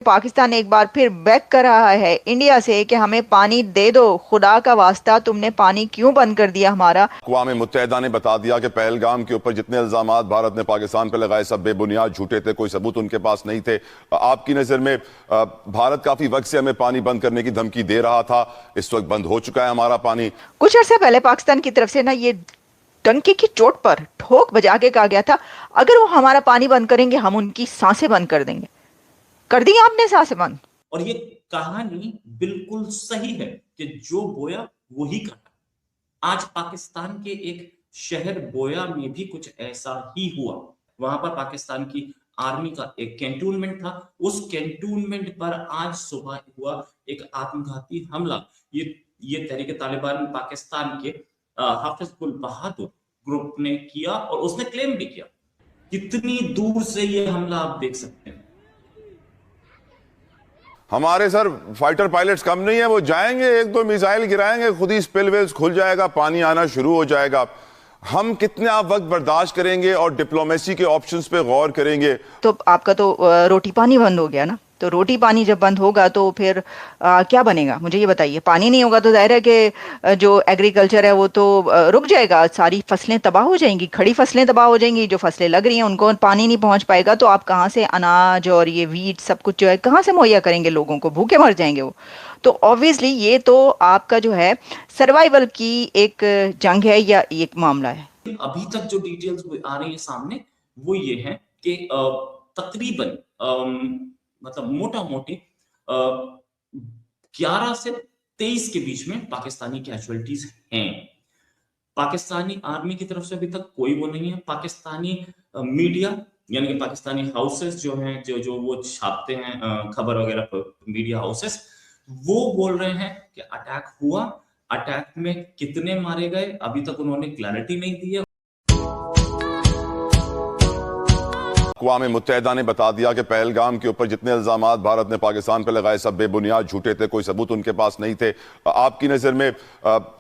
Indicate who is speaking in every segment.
Speaker 1: पाकिस्तान एक बार फिर बैक कर रहा है इंडिया से कि हमें पानी दे दो, खुदा का वास्ता तुमने पानी क्यों बंद कर दिया हमारा।
Speaker 2: अक़वाम मुत्तहिदा ने बता दिया कि पहलगाम के ऊपर जितने इल्जामात भारत ने पाकिस्तान पर लगाए सब बेबुनियाद झूठे थे, कोई सबूत उनके पास नहीं थे। आपकी नज़र में भारत काफी वक्त से हमें पानी बंद करने की धमकी दे रहा था, इस वक्त बंद हो चुका है हमारा पानी।
Speaker 1: कुछ अर्से पहले पाकिस्तान की तरफ से ना ये टंकी की चोट पर ठोक बजा के कहा गया था अगर वो हमारा पानी बंद करेंगे हम उनकी सांसें बंद कर देंगे। कर दी आपने सांसें बंद।
Speaker 3: और ये कहानी बिल्कुल सही है कि जो बोया वही कटा। आज पाकिस्तान के एक शहर बोया में भी कुछ ऐसा ही हुआ। वहां पर पाकिस्तान की आर्मी का एक कैंटोनमेंट था, उस कैंटोनमेंट पर आज सुबह हुआ एक आत्मघाती हमला। ये तहरीक तालिबान पाकिस्तान के हाफिज गुल बहादुर ग्रुप ने किया और उसने क्लेम भी किया। कितनी दूर से ये हमला आप देख सकते हैं।
Speaker 2: हमारे सर फाइटर पायलट्स कम नहीं है, वो जाएंगे एक दो मिसाइल गिराएंगे, खुद ही स्पिलवेज खुल जाएगा, पानी आना शुरू हो जाएगा। हम कितने आप वक्त बर्दाश्त करेंगे और डिप्लोमेसी के ऑप्शंस पे गौर करेंगे।
Speaker 1: तो आपका तो रोटी पानी बंद हो गया ना, तो रोटी पानी जब बंद होगा तो फिर क्या बनेगा मुझे ये बताइए। पानी नहीं होगा तो जाहिर है कि जो एग्रीकल्चर है वो तो रुक जाएगा, सारी फसलें तबाह हो जाएंगी, खड़ी फसलें तबाह हो जाएंगी, जो फसलें लग रही हैं उनको पानी नहीं पहुंच पाएगा तो आप कहाँ से अनाज और ये वीट सब कुछ जो है कहाँ से मुहैया करेंगे लोगों को, भूखे मर जाएंगे वो। तो ऑब्वियसली ये तो आपका जो है सर्वाइवल की एक जंग है या एक मामला है।
Speaker 3: अभी तक जो डिटेल्स आ रही है सामने वो ये है कि तकरीबन मतलब मोटा मोटी 11 से 23 के बीच में पाकिस्तानी कैजुअलिटीज हैं। पाकिस्तानी आर्मी की तरफ से अभी तक कोई वो नहीं है। पाकिस्तानी मीडिया यानी कि पाकिस्तानी हाउसेस जो हैं जो वो छापते हैं खबर वगैरह, मीडिया हाउसेस वो बोल रहे हैं कि अटैक हुआ, अटैक में कितने मारे गए अभी तक उन्होंने क्लैरिटी नहीं दी है।
Speaker 2: अक़वाम मुत्तहिदा ने बता दिया कि पहलगाम के ऊपर जितने इल्जामात भारत ने पाकिस्तान पर लगाए सब बेबुनियाद झूठे थे, कोई सबूत उनके पास नहीं थे। आपकी नज़र में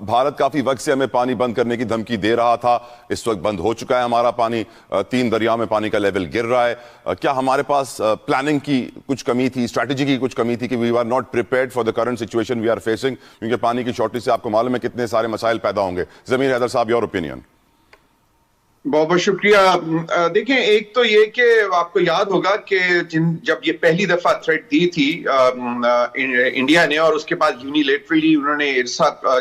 Speaker 2: भारत काफ़ी वक्त से हमें पानी बंद करने की धमकी दे रहा था, इस वक्त बंद हो चुका है हमारा पानी। 3 दरियाओं में पानी का लेवल गिर रहा है। क्या हमारे पास प्लानिंग की कुछ कमी थी, स्ट्रैटेजी की कुछ कमी थी कि we are not prepared for the current situation we are facing? क्योंकि पानी की शॉर्टेज से आपको मालूम है कितने सारे मसाइल पैदा होंगे। ज़मीर हैदर साहब, योर ओपिनियन।
Speaker 4: बहुत बहुत शुक्रिया। देखें, एक तो ये कि आपको याद होगा कि जब ये पहली दफा थ्रेट दी थी इंडिया ने और उसके बाद यूनिलेटरली उन्होंने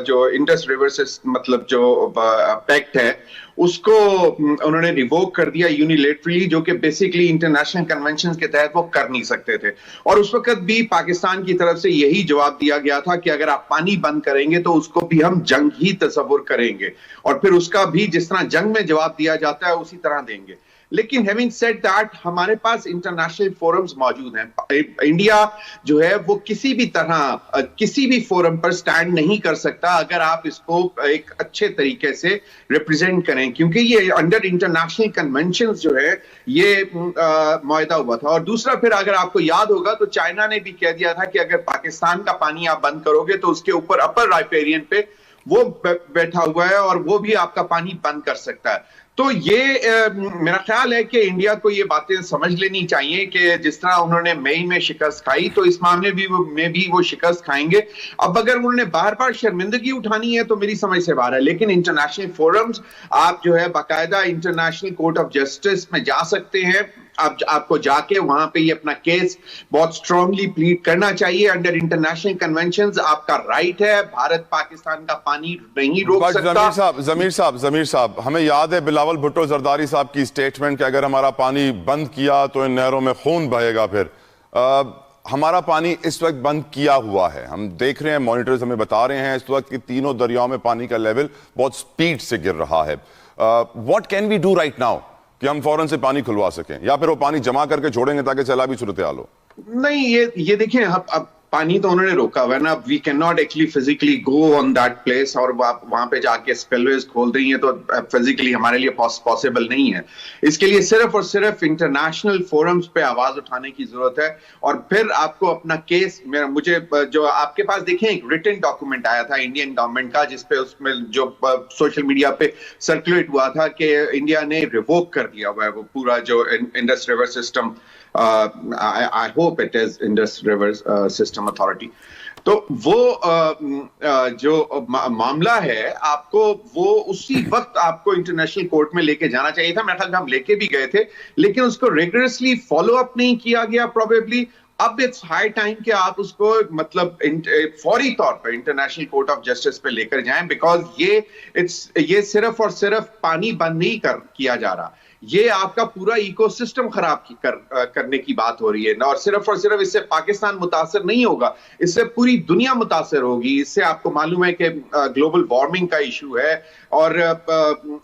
Speaker 4: जो इंडस रिवर से मतलब जो पैक्ट है उसको उन्होंने रिवोक कर दिया यूनिलेटरली, जो कि बेसिकली इंटरनेशनल कन्वेंशन के तहत वो कर नहीं सकते थे। और उस वक्त भी पाकिस्तान की तरफ से यही जवाब दिया गया था कि अगर आप पानी बंद करेंगे तो उसको भी हम जंग ही तस्वुर करेंगे और फिर उसका भी जिस तरह जंग में जवाब दिया जाता है उसी तरह देंगे। लेकिन हैविंग सेड दैट, हमारे पास इंटरनेशनल फोरम्स मौजूद हैं। इंडिया जो है वो किसी भी तरह किसी भी फोरम पर स्टैंड नहीं कर सकता अगर आप इसको एक अच्छे तरीके से रिप्रेजेंट करें, क्योंकि ये अंडर इंटरनेशनल कन्वेंशंस जो है ये मुआहदा हुआ था। और दूसरा, फिर अगर आपको याद होगा तो चाइना ने भी कह दिया था कि अगर पाकिस्तान का पानी आप बंद करोगे तो उसके ऊपर अपर राइपेरियन पे वो बैठा हुआ है और वो भी आपका पानी बंद कर सकता है। तो ये मेरा ख्याल है कि इंडिया को ये बातें समझ लेनी चाहिए कि जिस तरह उन्होंने मई में शिकस्त खाई तो इस मामले में भी वो शिकस्त खाएंगे। अब अगर उन्होंने बार बार शर्मिंदगी उठानी है तो मेरी समझ से बाहर है, लेकिन इंटरनेशनल फोरम्स आप जो है बाकायदा इंटरनेशनल कोर्ट ऑफ जस्टिस में जा सकते हैं। आपको जाके वहां पे ये अपना केस बहुत स्ट्रांगली प्लीड करना चाहिए। अंडर इंटरनेशनल कन्वेंशंस आपका राइट है, भारत पाकिस्तान का पानी नहीं रोक सकता।
Speaker 2: जमीर साहब, हमें याद है बिलावल भुट्टो जरदारी साहब की स्टेटमेंट कि अगर हमारा पानी बंद किया तो इन नहरों में खून बहेगा। फिर हमारा पानी इस वक्त बंद किया हुआ है, हम देख रहे हैं, मॉनिटर्स हमें बता रहे हैं इस वक्त कि तीनों दरियाओं में पानी का लेवल बहुत स्पीड से गिर रहा है। What can we do right now कि हम फौरन से पानी खुलवा सकें, या फिर वो पानी जमा करके छोड़ेंगे ताकि सैलाबी सूरत हाल हो?
Speaker 4: नहीं, ये देखिए, अब पानी तो उन्होंने रोका हुआ है ना। We can not actually physically go on that place और वहां पे जाके स्पिलवेज खोल देंगे तो फिजिकली हमारे लिए पॉसिबल नहीं है। इसके लिए सिर्फ और सिर्फ इंटरनेशनल फोरम्स पे आवाज उठाने की जरूरत है और फिर आपको अपना केस, मुझे जो आपके पास देखें एक रिटन डॉक्यूमेंट आया था इंडियन गवर्नमेंट का जिसपे उसमें जो सोशल मीडिया पे सर्कुलेट हुआ था कि इंडिया ने रिवोक कर दिया हुआ है वो पूरा जो Indus river system I hope it is Indus River System Authority. تو وہ جو معاملہ ہے آپ کو وہ اسی وقت آپ کو انٹرنیشنل کورٹ میں لے کے جانا چاہیے تھا. میرے خیال میں ہم لے کے بھی گئے تھے, لیکن اس کو ریگولرسلی فالو اپ نہیں کیا گیا پروبیبلی. اب اٹس ہائی ٹائم کہ آپ اس کو مطلب فوری طور پر انٹرنیشنل کورٹ آف جسٹس پہ لے کر جائیں, بیکاز یہ صرف اور صرف پانی بند نہیں کیا جا رہا, یہ آپ کا پورا ایکو سسٹم خراب کرنے کی بات ہو رہی ہے. اور صرف اس سے پاکستان متاثر نہیں ہوگا, اس سے پوری دنیا متاثر ہوگی. اس سے آپ کو معلوم ہے کہ گلوبل وارمنگ کا ایشو ہے, اور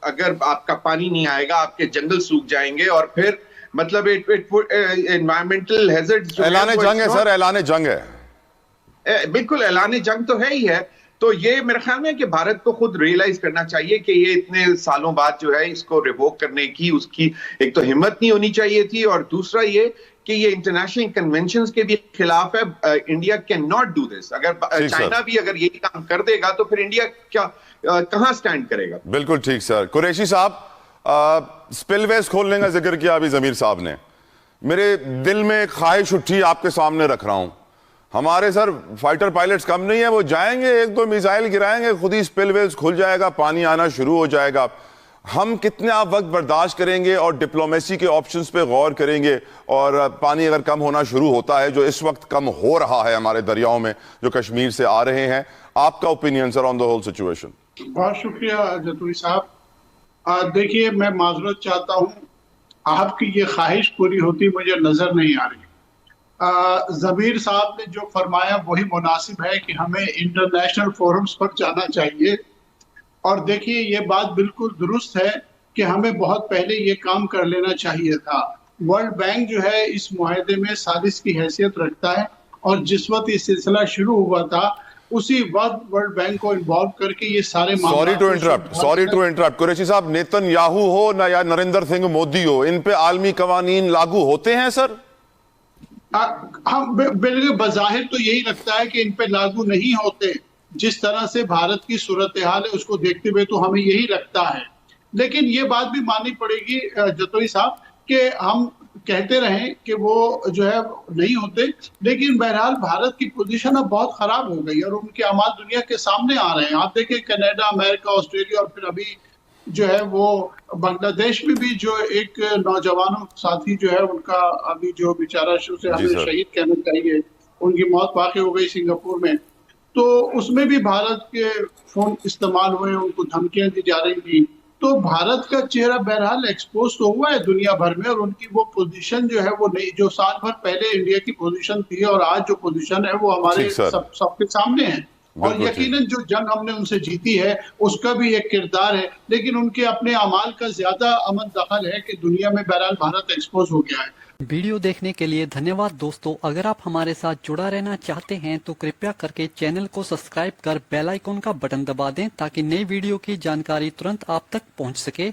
Speaker 4: اگر آپ کا پانی نہیں آئے گا آپ کے جنگل سوکھ جائیں گے, اور پھر مطلب انوائرمنٹل ہیزرڈز.
Speaker 2: اعلان جنگ ہے سر, اعلان جنگ ہے.
Speaker 4: بالکل اعلان جنگ تو ہے ہی ہے. تو یہ میرے خیال میں کہ بھارت کو خود ریئلائز کرنا چاہیے کہ یہ اتنے سالوں بعد جو ہے اس کو ریووک کرنے کی اس کی ایک تو ہمت نہیں ہونی چاہیے تھی, اور دوسرا یہ کہ یہ انٹرنیشنل کنونشنز کے بھی خلاف ہے. India can not do this. اگر چائنا بھی اگر یہی کام کر دے گا تو پھر انڈیا کہاں سٹینڈ کرے گا.
Speaker 2: بالکل ٹھیک سر. قریشی صاحب, سپل ویز کھولنے کا ذکر کیا ابھی ضمیر صاحب نے, میرے دل میں ایک خواہش اٹھی آپ کے سامنے رکھ رہا ہوں. ہمارے سر فائٹر پائلٹس کم نہیں ہیں, وہ جائیں گے ایک دو میزائل گرائیں گے, خود ہی سپل ویز کھل جائے گا, پانی آنا شروع ہو جائے گا. ہم کتنا وقت برداشت کریں گے اور ڈپلومیسی کے آپشنز پہ غور کریں گے, اور پانی اگر کم ہونا شروع ہوتا ہے, جو اس وقت کم ہو رہا ہے ہمارے دریاؤں میں جو کشمیر سے آ رہے ہیں, آپ کا opinion sir on the whole situation.
Speaker 5: بہت شکریہ جتوئی صاحب. دیکھیے میں معذرت چاہتا ہوں, آپ کی یہ خواہش پوری ہوتی مجھے نظر نہیں آ رہی. ضمیر صاحب نے جو فرمایا وہی مناسب ہے کہ ہمیں انٹرنیشنل فورمز پر جانا چاہیے. اور دیکھیے یہ بات بالکل درست ہے کہ ہمیں بہت پہلے یہ کام کر لینا چاہیے تھا. ورلڈ بینک جو ہے اس معاہدے میں ثالث کی حیثیت رکھتا ہے, اور جس وقت یہ سلسلہ شروع ہوا تھا اسی وقت ورلڈ بینک کو انوالو کر کے یہ سارے
Speaker 2: سوری ٹو انٹرپٹ قریشی صاحب, نیتن یاہو ہو یا نریندر سنگھ مودی ہو, ان پہ عالمی قوانین لاگو ہوتے ہیں سر؟
Speaker 5: ہم بالکل بظاہر تو یہی لگتا ہے کہ ان پہ لاگو نہیں ہوتے. جس طرح سے بھارت کی صورتحال ہے اس کو دیکھتے ہوئے تو ہمیں یہی لگتا ہے. لیکن یہ بات بھی ماننی پڑے گی جتوئی صاحب کہ ہم کہتے رہیں کہ وہ جو ہے نہیں ہوتے, لیکن بہرحال بھارت کی پوزیشن اب بہت خراب ہو گئی اور ان کے اعمال دنیا کے سامنے آ رہے ہیں. آپ دیکھیں کینیڈا, امریکہ, آسٹریلیا, اور پھر ابھی جو ہے وہ بنگلہ دیش میں بھی جو ایک نوجوانوں ساتھی جو ہے ان کا ابھی جو بیچارہ اسے ہمیں شہید کہنا چاہیے, ان کی موت واقع ہو گئی سنگاپور میں. تو اس میں بھی بھارت کے فون استعمال ہوئے, ان کو دھمکیاں دی جا رہی تھی. تو بھارت کا چہرہ بہرحال ایکسپوز تو ہوا ہے دنیا بھر میں, اور ان کی وہ پوزیشن جو ہے وہ نہیں, جو سال بھر پہلے انڈیا کی پوزیشن تھی اور آج جو پوزیشن ہے وہ ہمارے سب کے سامنے ہے. اور یقیناً جو جنگ ہم نے ان سے جیتی ہے اس کا بھی ایک کردار ہے, لیکن ان کے اپنے اعمال کا زیادہ عمل دخل ہے کہ دنیا میں بہرحال بھارت ایکسپوز ہو گیا ہے.
Speaker 6: ویڈیو دیکھنے کے لیے دھنیہ واد دوستو. اگر آپ ہمارے ساتھ جڑا رہنا چاہتے ہیں تو کرپیا کر کے چینل کو سبسکرائب کر بیل آئیکن کا بٹن دبا دیں تاکہ نئی ویڈیو کی جانکاری ترنت آپ تک پہنچ سکے.